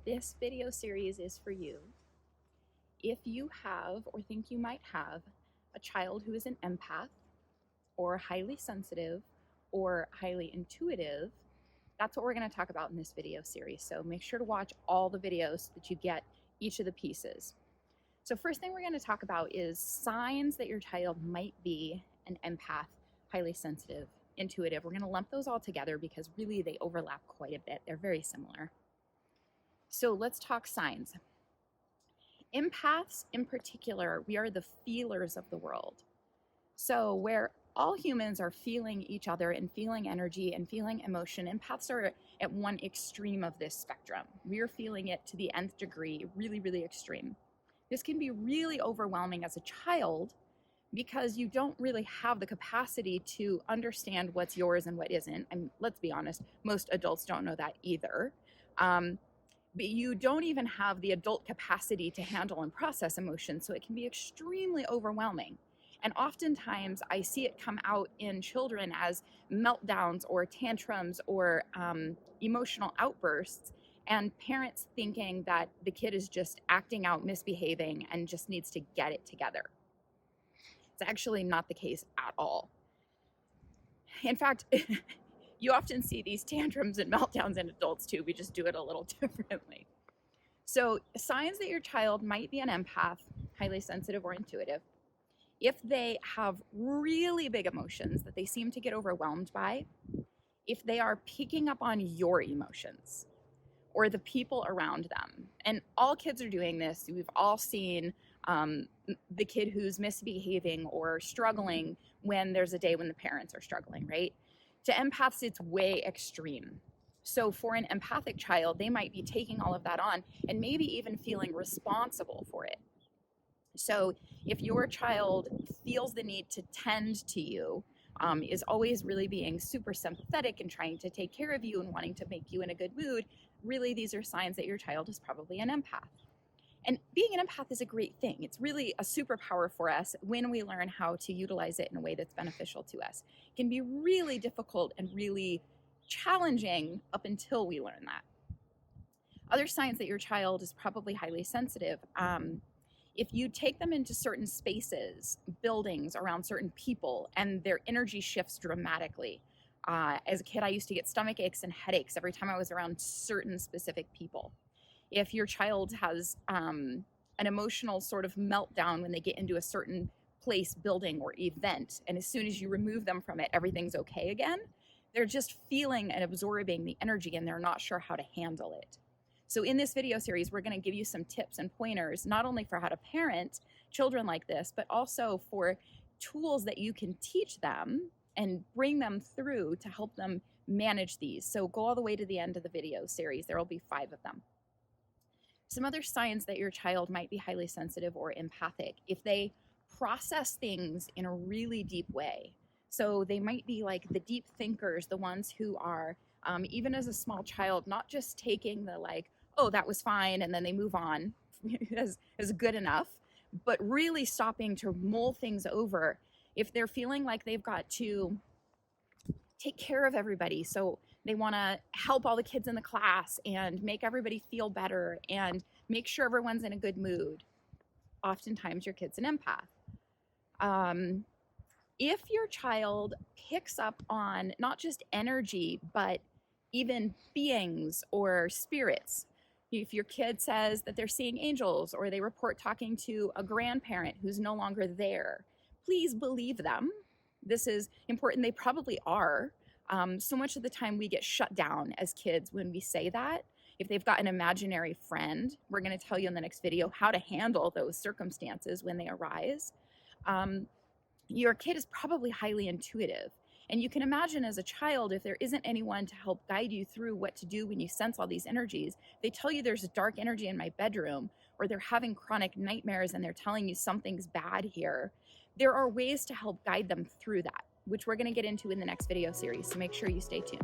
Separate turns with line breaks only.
this video series is for you if you have or think you might have a child who is an empath or highly sensitive or highly intuitive. That's what we're going to talk about in this video series. So make sure to watch all the videos so that you get each of the pieces. So first thing we're going to talk about is signs that your child might be an empath, highly sensitive, intuitive. We're going to lump those all together because really they overlap quite a bit. They're very similar. So let's talk signs. Empaths in particular, we are the feelers of the world. So where all humans are feeling each other and feeling energy and feeling emotion, empaths are at one extreme of this spectrum. We're feeling it to the nth degree, really, really extreme. This can be really overwhelming as a child because you don't really have the capacity to understand what's yours and what isn't. And let's be honest, most adults don't know that either. But you don't even have the adult capacity to handle and process emotions, so it can be extremely overwhelming. And oftentimes I see it come out in children as meltdowns or tantrums or emotional outbursts, and parents thinking that the kid is just acting out, misbehaving, and just needs to get it together. It's actually not the case at all. In fact, you often see these tantrums and meltdowns in adults too. We just do it a little differently. So signs that your child might be an empath, highly sensitive or intuitive, if they have really big emotions that they seem to get overwhelmed by, if they are picking up on your emotions or the people around them. And all kids are doing this. We've all seen the kid who's misbehaving or struggling when there's a day when the parents are struggling, right? To empaths, it's way extreme. So for an empathic child, they might be taking all of that on and maybe even feeling responsible for it. So if your child feels the need to tend to you, is always really being super sympathetic and trying to take care of you and wanting to make you in a good mood, really these are signs that your child is probably an empath. And being an empath is a great thing. It's really a superpower for us when we learn how to utilize it in a way that's beneficial to us. It can be really difficult and really challenging up until we learn that. Other signs that your child is probably highly sensitive. If you take them into certain spaces, buildings, around certain people, and their energy shifts dramatically. As a kid, I used to get stomach aches and headaches every time I was around certain specific people. If your child has an emotional sort of meltdown when they get into a certain place, building, or event, and as soon as you remove them from it, everything's okay again, they're just feeling and absorbing the energy and they're not sure how to handle it. So in this video series, we're going to give you some tips and pointers, not only for how to parent children like this, but also for tools that you can teach them and bring them through to help them manage these. So go all the way to the end of the video series. There will be 5 of them. Some other signs that your child might be highly sensitive or empathic, if they process things in a really deep way. So they might be like the deep thinkers, the ones who are, even as a small child, not just taking the like, oh, that was fine, and then they move on as good enough, but really stopping to mull things over. If they're feeling like they've got to take care of everybody, so they want to help all the kids in the class and make everybody feel better and make sure everyone's in a good mood, oftentimes your kid's an empath. If your child picks up on not just energy, but even beings or spirits, if your kid says that they're seeing angels or they report talking to a grandparent who's no longer there, please believe them. This is important. They probably are. So much of the time we get shut down as kids when we say that. If they've got an imaginary friend, we're going to tell you in the next video how to handle those circumstances when they arise. Your kid is probably highly intuitive. And you can imagine as a child, if there isn't anyone to help guide you through what to do when you sense all these energies, they tell you there's a dark energy in my bedroom, or they're having chronic nightmares and they're telling you something's bad here. There are ways to help guide them through that, which we're going to get into in the next video series. So make sure you stay tuned.